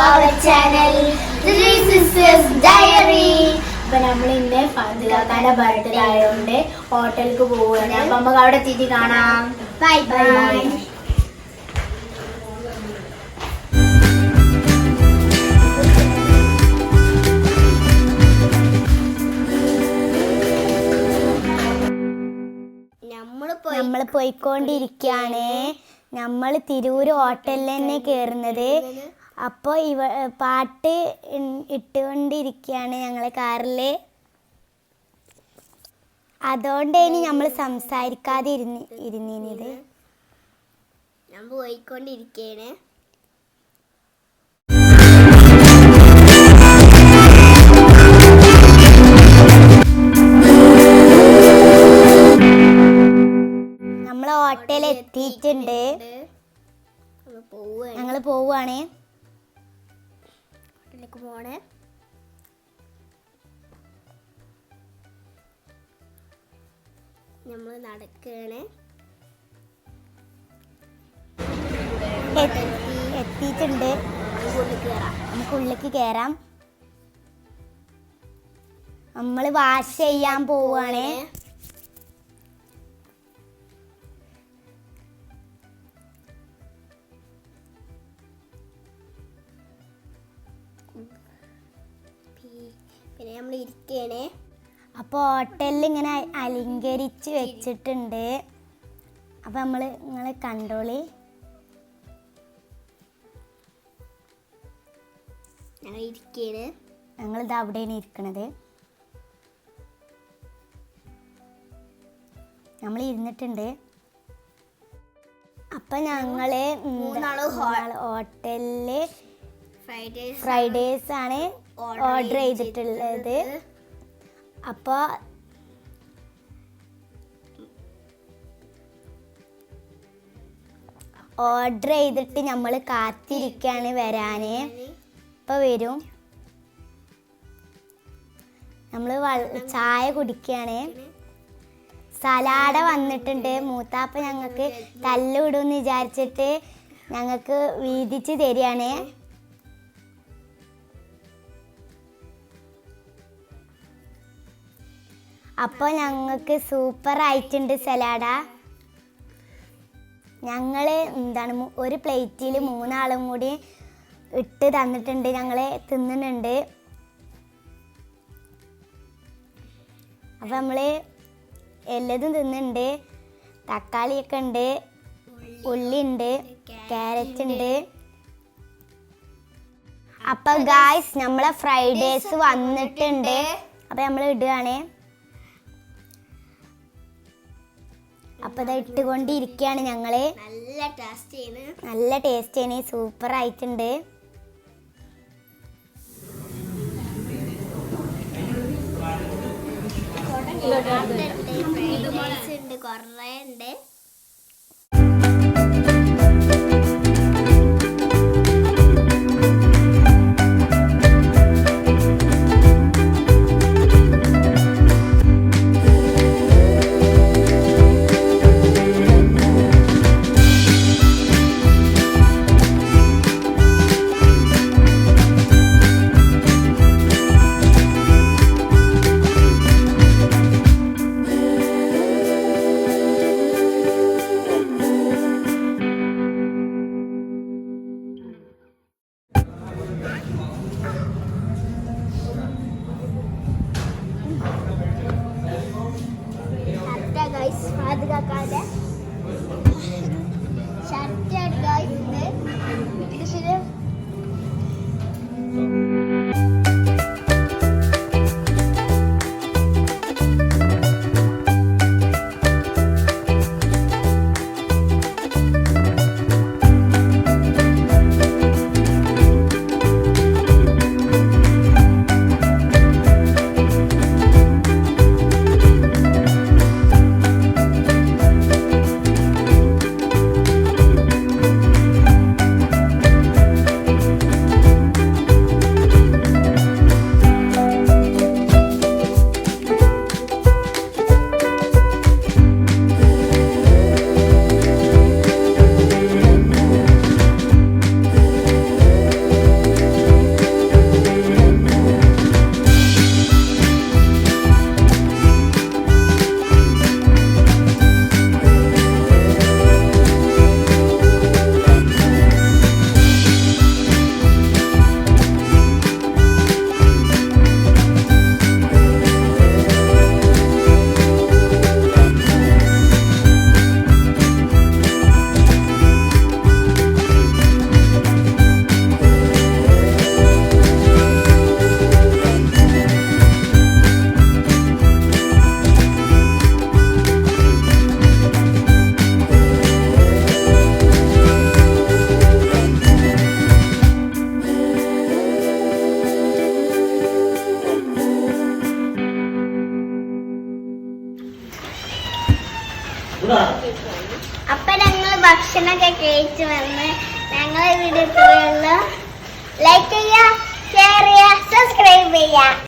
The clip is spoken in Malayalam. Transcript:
our channel Three Sisters Diary. അപ്പോൾ നമ്മൾ ഇന്ന് ഫാദിലാക്കാന്റെ ബർത്ത്ഡേ ആയതുകൊണ്ട് ഹോട്ടലിലേക്ക് പോവുകയാണ്. അപ്പോൾ നമുക്ക് അവിടെ എത്തിയിട്ട് കാണാം. Bye bye. നമ്മൾ പോയിക്കൊണ്ടിരിക്കുകയാണ്. നമ്മൾ തിരൂർ ഹോട്ടലിൽ തന്നെ കയറുന്നത്. അപ്പോൾ പാട്ട് ഇട്ടുകൊണ്ടിരിക്കുകയാണ് ഞങ്ങൾ കാറിൽ. അതുകൊണ്ടേനി നമ്മൾ സംസാരിക്കാതെ ഇരുന്നിരുന്നത്. ഞാൻ പോയിക്കൊണ്ടിരിക്കുകയാണ്. നമ്മൾ ഹോട്ടലിൽ എത്തിയിട്ടുണ്ട്. ഞങ്ങൾ പോവുകയാണ്. ഹോട്ടലിലേക്ക് പോണേ. നമ്മൾ നടക്കുകയാണ്. എത്തിയിട്ടുണ്ട്. നമുക്ക് ഉള്ളിലേക്ക് കയറാം. നമ്മൾ വാഷ് ചെയ്യാൻ പോവുകയാണ്. പിന്നെ നമ്മൾ ഇരിക്കണേ. അപ്പോൾ ഹോട്ടലിൽ ഇങ്ങനെ അലങ്കരിച്ച് വെച്ചിട്ടുണ്ട്. അപ്പോൾ നിങ്ങൾ കണ്ടോളി. ഞങ്ങൾ ഇരിക്കണേ. ഞങ്ങളിത് അവിടെയാണ് ഇരിക്കണത്. നമ്മൾ ഇരുന്നിട്ടുണ്ട്. അപ്പം ഞങ്ങൾ ഹോട്ടലിൽ ഫ്രൈഡേസ് ആണ് ഓർഡർ ചെയ്തിട്ടുള്ളത്. അപ്പോൾ ഓർഡർ ചെയ്തിട്ട് നമ്മൾ കാത്തിരിക്കുകയാണ് വരാൻ. ഇപ്പോൾ വരും. നമ്മൾ ചായ കുടിക്കുകയാണ്. സലാഡ് വന്നിട്ടുണ്ട്. മൂത്താപ്പ ഞങ്ങൾക്ക് തല്ലുവിടുമെന്ന് വിചാരിച്ചിട്ട് ഞങ്ങൾക്ക് വീതിച്ച് തരികയാണ്. അപ്പോൾ ഞങ്ങൾക്ക് സൂപ്പർ ആയിട്ടുണ്ട് സലാഡ. ഞങ്ങൾ ഒരു പ്ലേറ്റിൽ 3 ആളും കൂടി ഇട്ട് തന്നിട്ടുണ്ട്. ഞങ്ങൾ തിന്നുന്നുണ്ട്. അപ്പോൾ നമ്മൾ എല്ലാതും തിന്നുന്നുണ്ട്. തക്കാളിയൊക്കെ ഉണ്ട്, ഉള്ളി ഉണ്ട്, ക്യാരറ്റ് ഉണ്ട്. അപ്പോൾ ഗായ്സ് നമ്മളെ ഫ്രൈഡേസ് വന്നിട്ടുണ്ട്. അപ്പോൾ നമ്മൾ ഇടുകയാണ്. അപ്പോൾ ഇത് ഇട്ടുകൊണ്ടിരിക്കുകയാണ് ഞങ്ങൾ. നല്ല ടേസ്റ്റ് സൂപ്പർ ആയിട്ടുണ്ട്. കുറേ ഉണ്ട്. കഴിച്ചുവെന്ന് ഞങ്ങളെ വീഡിയോ ലൈക്ക് ചെയ്യുക, ഷെയർ ചെയ്യുക, സബ്സ്ക്രൈബ് ചെയ്യുക.